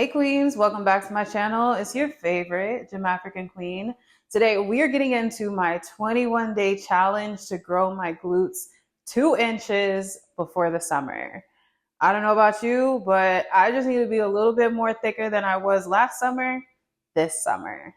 Hey queens, welcome back to my channel. It's your favorite Gym African queen. Today we are getting into my 21-day challenge to grow my glutes 2 inches before the summer. I don't know about you, but I just need to be a little bit more thicker than I was last summer, this summer.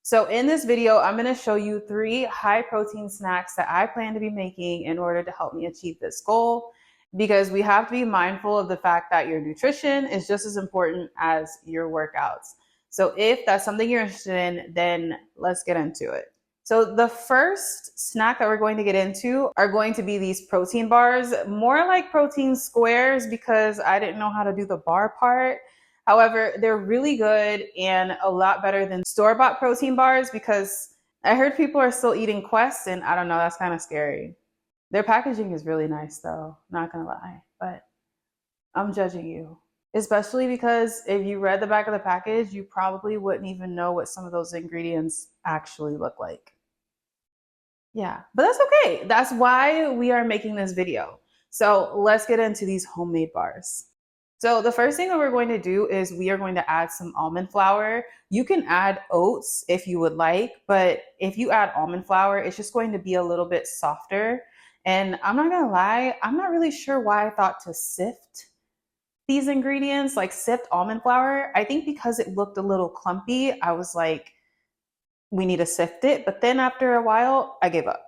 So in this video, I'm going to show you 3 high protein snacks that I plan to be making in order to help me achieve this goal. Because we have to be mindful of the fact that your nutrition is just as important as your workouts. So if that's something you're interested in, then let's get into it. So the first snack that we're going to get into are going to be these protein bars, more like protein squares because I didn't know how to do the bar part. However, they're really good and a lot better than store-bought protein bars because I heard people are still eating Quest and I don't know, that's kind of scary. Their packaging is really nice though, not gonna lie, but I'm judging you. Especially because if you read the back of the package, you probably wouldn't even know what some of those ingredients actually look like. Yeah, but that's okay. That's why we are making this video. So let's get into these homemade bars. So the first thing that we're going to do is we are going to add some almond flour. You can add oats if you would like, but if you add almond flour, it's just going to be a little bit softer. And I'm not gonna lie, I'm not really sure why I thought to sift these ingredients, like sift almond flour. I think because it looked a little clumpy, I was like, we need to sift it. But then after a while, I gave up.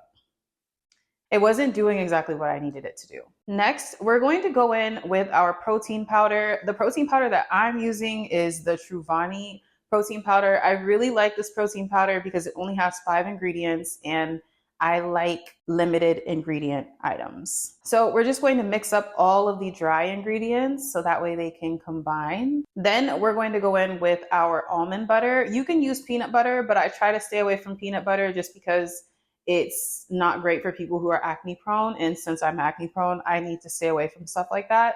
It wasn't doing exactly what I needed it to do. Next, we're going to go in with our protein powder. The protein powder that I'm using is the Truvani protein powder. I really like this protein powder because it only has 5 ingredients and I like limited ingredient items. So we're just going to mix up all of the dry ingredients so that way they can combine. Then we're going to go in with our almond butter. You can use peanut butter, but I try to stay away from peanut butter just because it's not great for people who are acne prone. And since I'm acne prone, I need to stay away from stuff like that.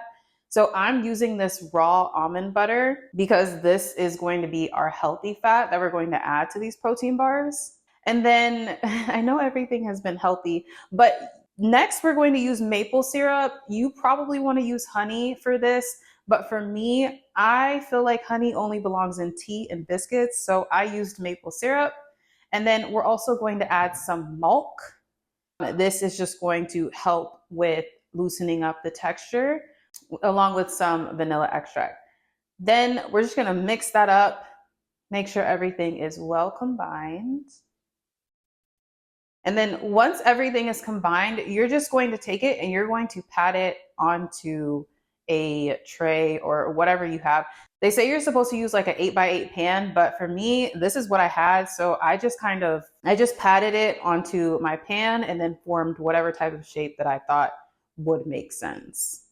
So I'm using this raw almond butter because this is going to be our healthy fat that we're going to add to these protein bars. And then I know everything has been healthy, but next we're going to use maple syrup. You probably want to use honey for this, but for me, I feel like honey only belongs in tea and biscuits. So I used maple syrup. And then we're also going to add some milk. This is just going to help with loosening up the texture along with some vanilla extract. Then we're just going to mix that up, make sure everything is well combined. And then once everything is combined, you're just going to take it and you're going to pat it onto a tray or whatever you have. They say you're supposed to use like an 8x8 pan, but for me, this is what I had. So I just patted it onto my pan and then formed whatever type of shape that I thought would make sense.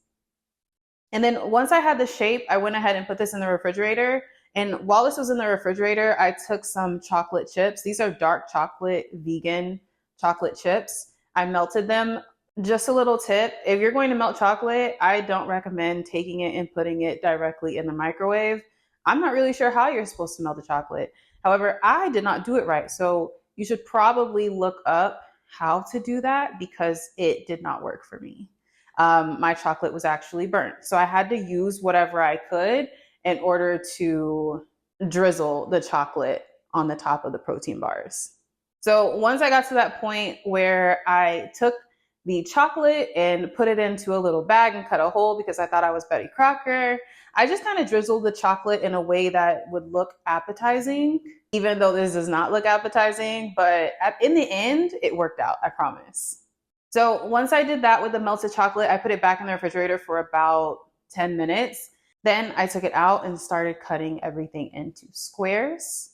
And then once I had the shape, I went ahead and put this in the refrigerator. And while this was in the refrigerator, I took some chocolate chips. These are dark chocolate, vegan chocolate chips. I melted them. Just a little tip, if you're going to melt chocolate, I don't recommend taking it and putting it directly in the microwave. I'm not really sure how you're supposed to melt the chocolate. However, I did not do it right. So you should probably look up how to do that because it did not work for me. My chocolate was actually burnt. So I had to use whatever I could in order to drizzle the chocolate on the top of the protein bars. So once I got to that point where I took the chocolate and put it into a little bag and cut a hole because I thought I was Betty Crocker, I just kind of drizzled the chocolate in a way that would look appetizing, even though this does not look appetizing, but in the end, it worked out, I promise. So once I did that with the melted chocolate, I put it back in the refrigerator for about 10 minutes. Then I took it out and started cutting everything into squares.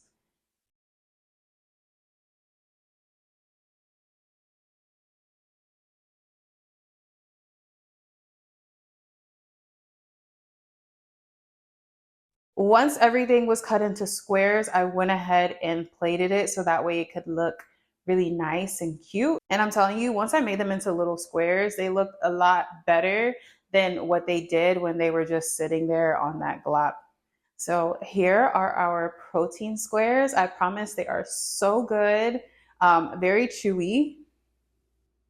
Once everything was cut into squares, I went ahead and plated it so that way it could look really nice and cute. And I'm telling you, once I made them into little squares, they looked a lot better than what they did when they were just sitting there on that glop. So here are our protein squares. I promise they are so good, very chewy,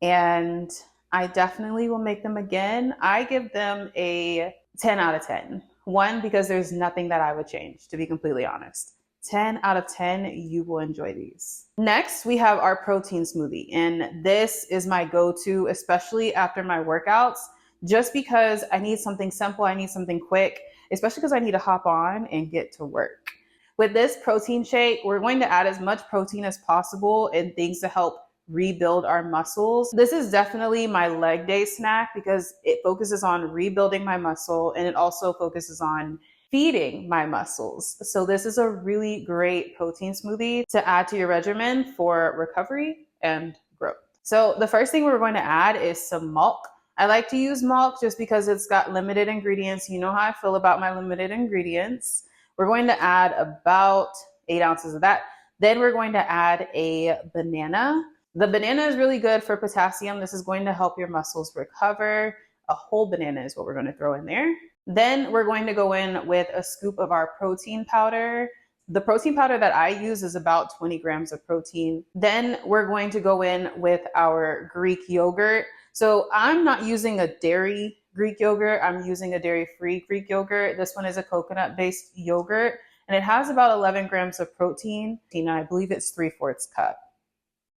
and I definitely will make them again. I give them a 10 out of 10. One, because there's nothing that I would change, to be completely honest. 10 out of 10, you will enjoy these. Next, we have our protein smoothie. And this is my go-to, especially after my workouts, just because I need something simple, I need something quick, especially because I need to hop on and get to work. With this protein shake, we're going to add as much protein as possible and things to help rebuild our muscles. This is definitely my leg day snack because it focuses on rebuilding my muscle and it also focuses on feeding my muscles. So this is a really great protein smoothie to add to your regimen for recovery and growth. So the first thing we're going to add is some milk. I like to use milk just because it's got limited ingredients. You know how I feel about my limited ingredients. We're going to add about 8 ounces of that. Then we're going to add a banana. The banana is really good for potassium. This is going to help your muscles recover. A whole banana is what we're going to throw in there. Then we're going to go in with a scoop of our protein powder. The protein powder that I use is about 20 grams of protein. Then we're going to go in with our Greek yogurt. So I'm not using a dairy Greek yogurt. I'm using a dairy-free Greek yogurt. This one is a coconut-based yogurt, and it has about 11 grams of protein, and I believe it's 3/4 cup.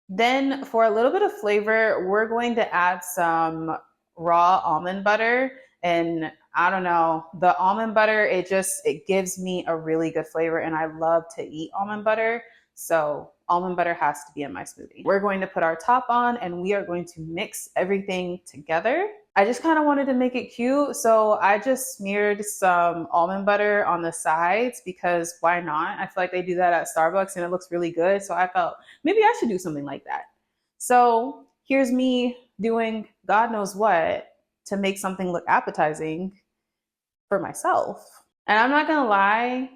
Then for a little bit of flavor, we're going to add some raw almond butter. And I don't know, the almond butter, it gives me a really good flavor, and I love to eat almond butter. So almond butter has to be in my smoothie. We're going to put our top on and we are going to mix everything together. I just kind of wanted to make it cute. So I just smeared some almond butter on the sides because why not? I feel like they do that at Starbucks and it looks really good. So I felt maybe I should do something like that. So here's me doing God knows what to make something look appetizing for myself. And I'm not gonna lie,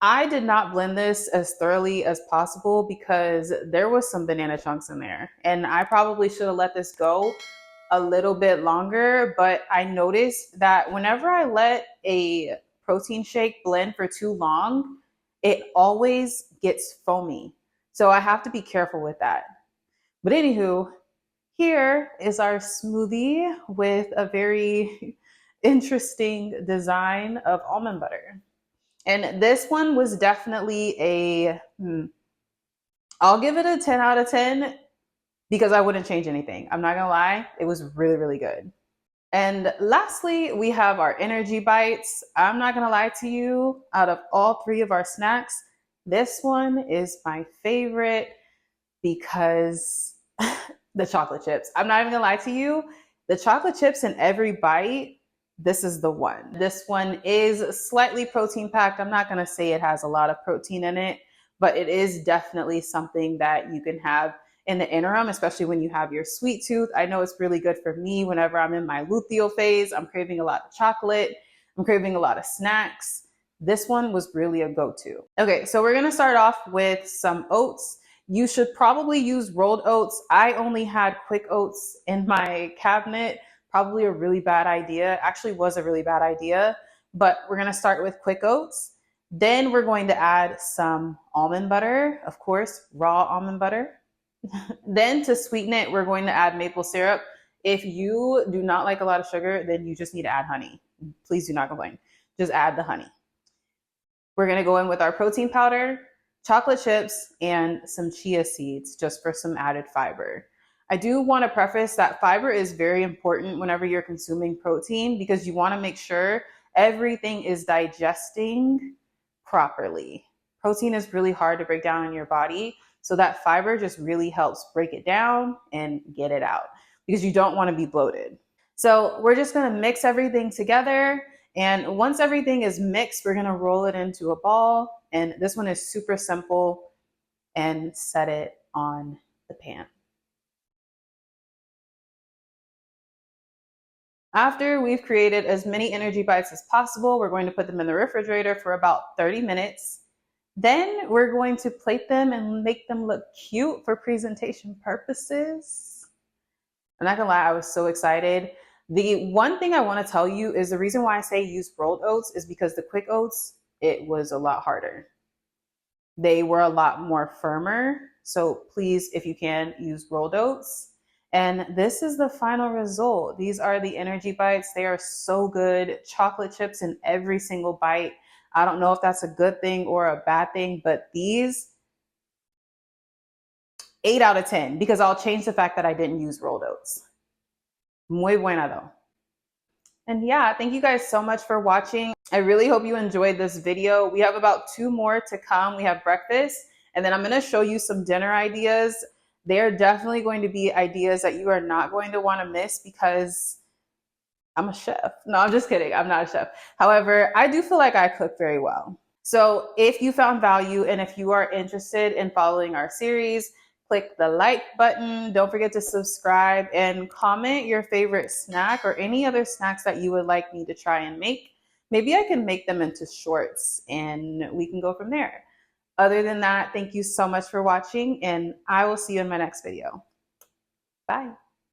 I did not blend this as thoroughly as possible because there was some banana chunks in there. And I probably should have let this go a little bit longer, but I noticed that whenever I let a protein shake blend for too long, it always gets foamy. So I have to be careful with that. But anywho, here is our smoothie with a very interesting design of almond butter. And this one was definitely I'll give it a 10 out of 10 because I wouldn't change anything. I'm not gonna lie, it was really, really good. And lastly, we have our energy bites. I'm not gonna lie to you, out of all 3 of our snacks, this one is my favorite because the chocolate chips. I'm not even gonna lie to you, the chocolate chips in every bite, this is the one. This one is slightly protein packed. I'm not gonna say it has a lot of protein in it, but it is definitely something that you can have in the interim, especially when you have your sweet tooth. I know it's really good for me whenever I'm in my luteal phase. I'm craving a lot of chocolate. I'm craving a lot of snacks. This one was really a go-to. Okay, so we're gonna start off with some oats. You should probably use rolled oats. I only had quick oats in my cabinet. Probably a really bad idea. Actually was a really bad idea, but we're gonna start with quick oats. Then we're going to add some almond butter, of course, raw almond butter. Then to sweeten it, we're going to add maple syrup. If you do not like a lot of sugar, then you just need to add honey. Please do not complain. Just add the honey. We're gonna go in with our protein powder, chocolate chips, and some chia seeds just for some added fiber. I do want to preface that fiber is very important whenever you're consuming protein because you want to make sure everything is digesting properly. Protein is really hard to break down in your body, so that fiber just really helps break it down and get it out because you don't want to be bloated. So we're just going to mix everything together, and once everything is mixed, we're going to roll it into a ball, and this one is super simple, and set it on the pan. After we've created as many energy bites as possible, we're going to put them in the refrigerator for about 30 minutes. Then we're going to plate them and make them look cute for presentation purposes. I'm not gonna lie, I was so excited. The one thing I want to tell you is the reason why I say use rolled oats is because the quick oats, it was a lot harder. They were a lot more firmer. So please, if you can, use rolled oats. And this is the final result. These are the energy bites. They are so good. Chocolate chips in every single bite. I don't know if that's a good thing or a bad thing, but these 8 out of 10, because I'll change the fact that I didn't use rolled oats. Muy buena though. And yeah, thank you guys so much for watching. I really hope you enjoyed this video. We have about 2 more to come. We have breakfast, and then I'm going to show you some dinner ideas. They're definitely going to be ideas that you are not going to want to miss because I'm a chef. No, I'm just kidding. I'm not a chef. However, I do feel like I cook very well. So if you found value and if you are interested in following our series, click the like button. Don't forget to subscribe and comment your favorite snack or any other snacks that you would like me to try and make. Maybe I can make them into shorts and we can go from there. Other than that, thank you so much for watching, and I will see you in my next video. Bye.